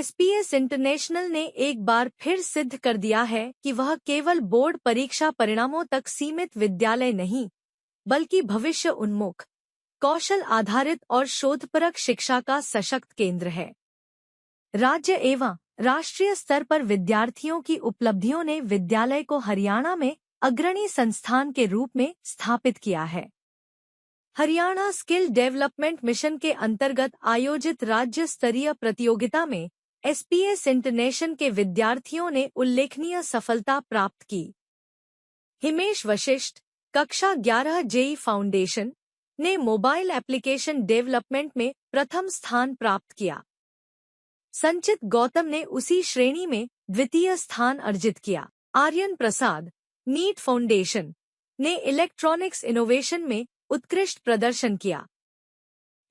SPS international ने एक बार फिर सिद्ध कर दिया है कि वह केवल बोर्ड परीक्षा परिणामों तक सीमित विद्यालय नहीं, बल्कि भविष्य उन्मुख, कौशल आधारित और शोधपरक शिक्षा का सशक्त केंद्र है। राज्य एवं राष्ट्रीय स्तर पर विद्यार्थियों की उपलब्धियों ने विद्यालय को हरियाणा में अग्रणी संस्थान के रूप में स्थापित किया है। हरियाणा स्किल डेवलपमेंट मिशन के अंतर्गत आयोजित राज्य स्तरीय प्रतियोगिता में एसपीएस इंटरनेशनल के विद्यार्थियों ने उल्लेखनीय सफलता प्राप्त की। हिमेश वशिष्ठ, कक्षा 11 जेई फाउंडेशन, ने मोबाइल एप्लीकेशन डेवलपमेंट में प्रथम स्थान प्राप्त किया। संचित गौतम ने उसी श्रेणी में द्वितीय स्थान अर्जित किया। आर्यन प्रसाद, नीट फाउंडेशन, ने इलेक्ट्रॉनिक्स इनोवेशन में उत्कृष्ट प्रदर्शन किया।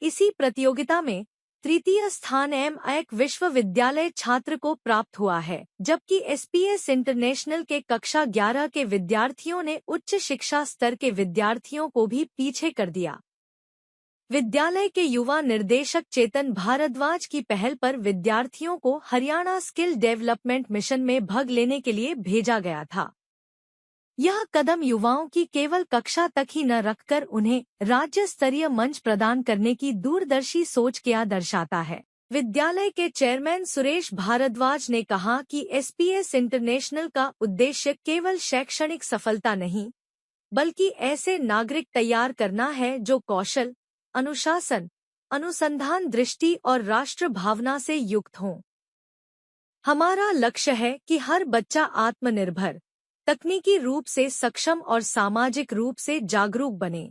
इसी प्रतियोगिता में तृतीय स्थान एक विश्वविद्यालय छात्र को प्राप्त हुआ है, जबकि एसपीएस इंटरनेशनल के कक्षा 11 के विद्यार्थियों ने उच्च शिक्षा स्तर के विद्यार्थियों को भी पीछे कर दिया। विद्यालय के युवा निर्देशक चेतन भारद्वाज की पहल पर विद्यार्थियों को हरियाणा स्किल डेवलपमेंट मिशन में भाग लेने के लिए भेजा गया था। यह कदम युवाओं की केवल कक्षा तक ही न रखकर उन्हें राज्य स्तरीय मंच प्रदान करने की दूरदर्शी सोच क्या दर्शाता है। विद्यालय के चेयरमैन सुरेश भारद्वाज ने कहा कि एसपीएस इंटरनेशनल का उद्देश्य केवल शैक्षणिक सफलता नहीं, बल्कि ऐसे नागरिक तैयार करना है जो कौशल, अनुशासन, अनुसंधान दृष्टि और राष्ट्र भावना से युक्त हों। हमारा लक्ष्य है कि हर बच्चा आत्मनिर्भर, तकनीकी रूप से सक्षम और सामाजिक रूप से जागरूक बने।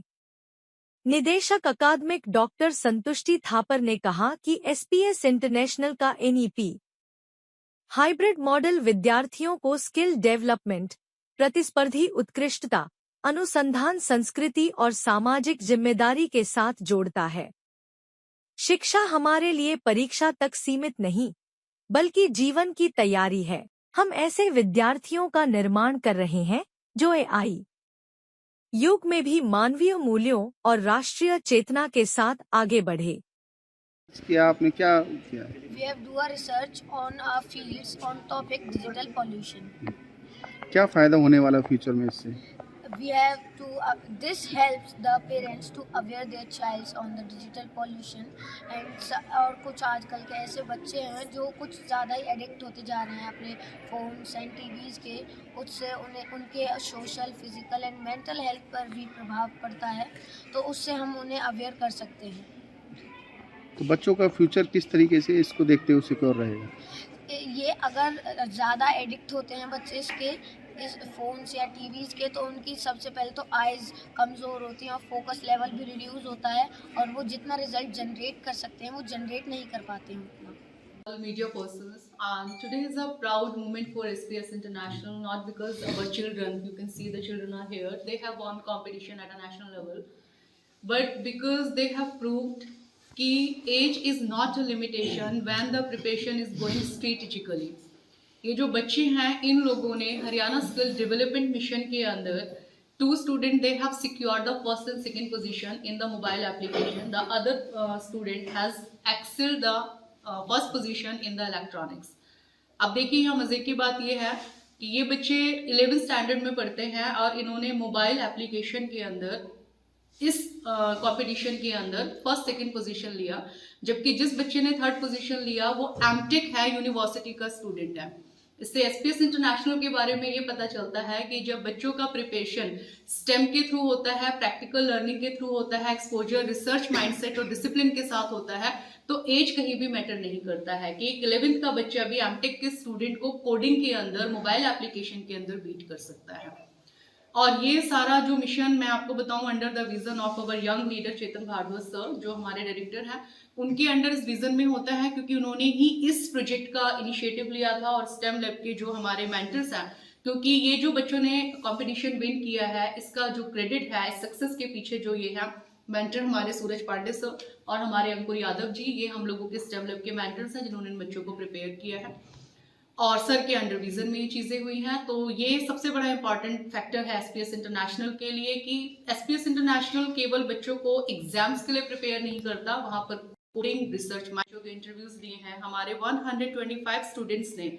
निदेशक अकादमिक डॉक्टर संतुष्टि थापर ने कहा कि एसपीएस इंटरनेशनल का एनईपी हाइब्रिड मॉडल विद्यार्थियों को स्किल डेवलपमेंट, प्रतिस्पर्धी उत्कृष्टता, अनुसंधान संस्कृति और सामाजिक जिम्मेदारी के साथ जोड़ता है। शिक्षा हमारे लिए परीक्षा तक सीमित नहीं, बल्कि जीवन की तैयारी है। हम ऐसे विद्यार्थियों का निर्माण कर रहे हैं जो एआई युग में भी मानवीय मूल्यों और राष्ट्रीय चेतना के साथ आगे बढ़े। आपने क्या किया? We have do a research on our fields on topic digital pollution. क्या फायदा होने वाला फ्यूचर में इससे? We have to this helps the parents to aware their child on the digital pollution and और कुछ आजकल के ऐसे बच्चे हैं जो कुछ ज़्यादा ही एडिक्ट होते जा रहे हैं अपने फोन्स एंड टीवीज़ के। उससे उन्हें उनके social, physical and mental health पर भी प्रभाव पड़ता है, तो उससे हम उन्हें अवेयर कर सकते हैं। तो बच्चों का फ्यूचर किस तरीके से इसको देखते हुए सिक्योर रहेगा? ये अगर ज़्यादा एडिक्ट होते हैं बच्चे इस फ़ोन्स या टीवीज़ के, तो उनकी सबसे पहले तो आइज़ कमज़ोर होती हैं और फोकस लेवल भी रिड्यूस होता है, और वो जितना रिजल्ट जनरेट कर सकते हैं वो जनरेट नहीं कर पाते हैं उतना। All media persons, today is a proud moment for SPS International, not because our children, you can see the children are here, they have won competition at a national level, but because they have proved कि age is not a limitation when the preparation is going strategically। ये जो बच्चे हैं, इन लोगों ने Haryana skill development mission के अंदर 2 students they have secured the first and second position in the mobile application. The other student has excelled the first position in the electronics। अब देखिए यहाँ मजे की बात ये है कि ये बच्चे 11th स्टैंडर्ड में पढ़ते हैं और इन्होंने मोबाइल एप्लीकेशन के अंदर इस कंपटीशन के अंदर फर्स्ट सेकंड पोजीशन लिया, जबकि जिस बच्चे ने थर्ड पोजीशन लिया वो एमटेक है, यूनिवर्सिटी का स्टूडेंट है। इससे एसपीएस इंटरनेशनल के बारे में ये पता चलता है कि जब बच्चों का प्रिपरेशन स्टेम के थ्रू होता है, प्रैक्टिकल लर्निंग के थ्रू होता है, एक्सपोजर, रिसर्च माइंडसेट और डिसिप्लिन के साथ होता है, तो एज कहीं भी मैटर नहीं करता है कि 11th का बच्चा भी एमटेक के स्टूडेंट को कोडिंग के अंदर, मोबाइल एप्लीकेशन के अंदर बीट कर सकता है। और ये सारा जो मिशन मैं आपको बताऊं under the vision of our young leader Chetan Bhardwaj sir, जो हमारे डायरेक्टर हैं, उनके अंडर इस विजन में होता है, क्योंकि उन्होंने ही इस प्रोजेक्ट का इनिशिएटिव लिया था। और स्टेम लैब के जो हमारे मेंटर्स हैं, क्योंकि ये जो बच्चों ने कंपटीशन विन किया है, इसका जो क्रेडिट है इस सक्सेस के पीछे जो ये है मेंटर हमारे सूरज पांडे सर और हमारे अंकुर यादव जी, ये हम लोगों के स्टेम लैब के मेंटर्स हैं जिन्होंने इन बच्चों को प्रिपेयर किया है और सर के अंडर विजन में ये चीजें हुई हैं। तो ये सबसे बड़ा इंपॉर्टेंट फैक्टर है एसपीएस इंटरनेशनल के लिए कि एसपीएस इंटरनेशनल केवल बच्चों को एग्जाम्स के लिए प्रिपेयर नहीं करता, वहां पर कोडिंग रिसर्च जो के इंटरव्यूज लिए हैं, हमारे 125 स्टूडेंट्स ने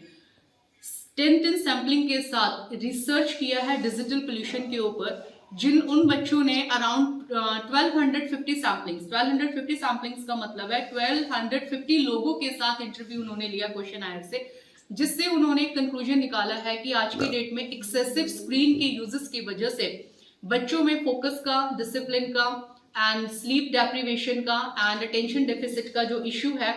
10 सैम्पलिंग के साथ रिसर्च किया है डिजिटल पोल्यूशन के ऊपर, जिन उन बच्चों ने अराउंड 1250 सैम्पलिंग्स का मतलब है 1250 लोगों के साथ इंटरव्यू उन्होंने लिया क्वेश्चन आंसर से, जिससे उन्होंने एक कंक्लूजन निकाला है कि आज की डेट में एक्सेसिव स्क्रीन के यूजेस की वजह से बच्चों में फोकस का, डिसिप्लिन का एंड स्लीप डेप्रिवेशन का एंड अटेंशन डेफिसिट का जो इश्यू है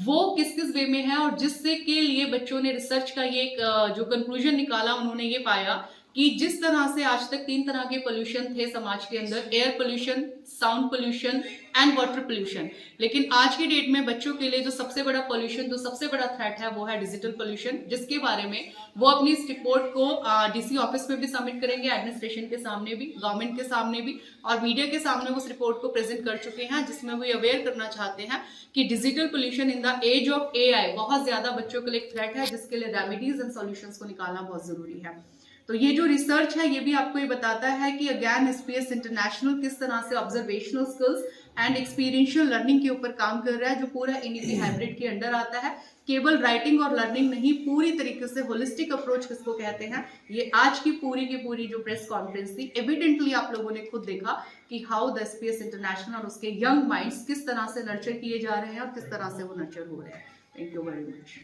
वो किस किस वे में है, और जिससे के लिए बच्चों ने रिसर्च का ये जो कंक्लूजन निकाला, उन्होंने ये पाया कि जिस तरह से आज तक 3 तरह के पोल्यूशन थे समाज के अंदर, air pollution, sound pollution and water pollution, लेकिन आज की डेट में बच्चों के लिए जो सबसे बड़ा पोल्यूशन, जो सबसे बड़ा थ्रेट है वो है डिजिटल पोल्यूशन, जिसके बारे में वो अपनी इस रिपोर्ट को डीसी ऑफिस में भी सबमिट करेंगे, एडमिनिस्ट्रेशन के सामने भी, गवर्नमेंट के सामने भी और मीडिया के सामने उस रिपोर्ट को प्रेजेंट कर चुके हैं, जिसमें वो अवेयर करना चाहते हैं कि digital pollution in the age of AI बहुत ज्यादा बच्चों के लिए एक थ्रेट है, जिसके लिए रेमेडीज एंड सॉल्यूशंस को निकालना बहुत जरूरी है। तो ये जो रिसर्च है ये भी आपको ये बताता है कि अगेन एसपीएस इंटरनेशनल किस तरह से observational skills and experiential learning के ऊपर काम कर रहा है, जो पूरा एनईपी हाइब्रिड के अंडर आता है। केवल राइटिंग और लर्निंग नहीं, पूरी तरीके से होलिस्टिक अप्रोच किसको कहते हैं, ये आज की पूरी जो प्रेस कॉन्फ्रेंस थी, एविडेंटली आप लोगों ने खुद देखा कि हाउ द एसपीएस इंटरनेशनल और उसके यंग माइंड्स किस तरह से नर्चर किए जा रहे हैं और किस तरह से वो नर्चर हो रहे हैं। Thank you very much.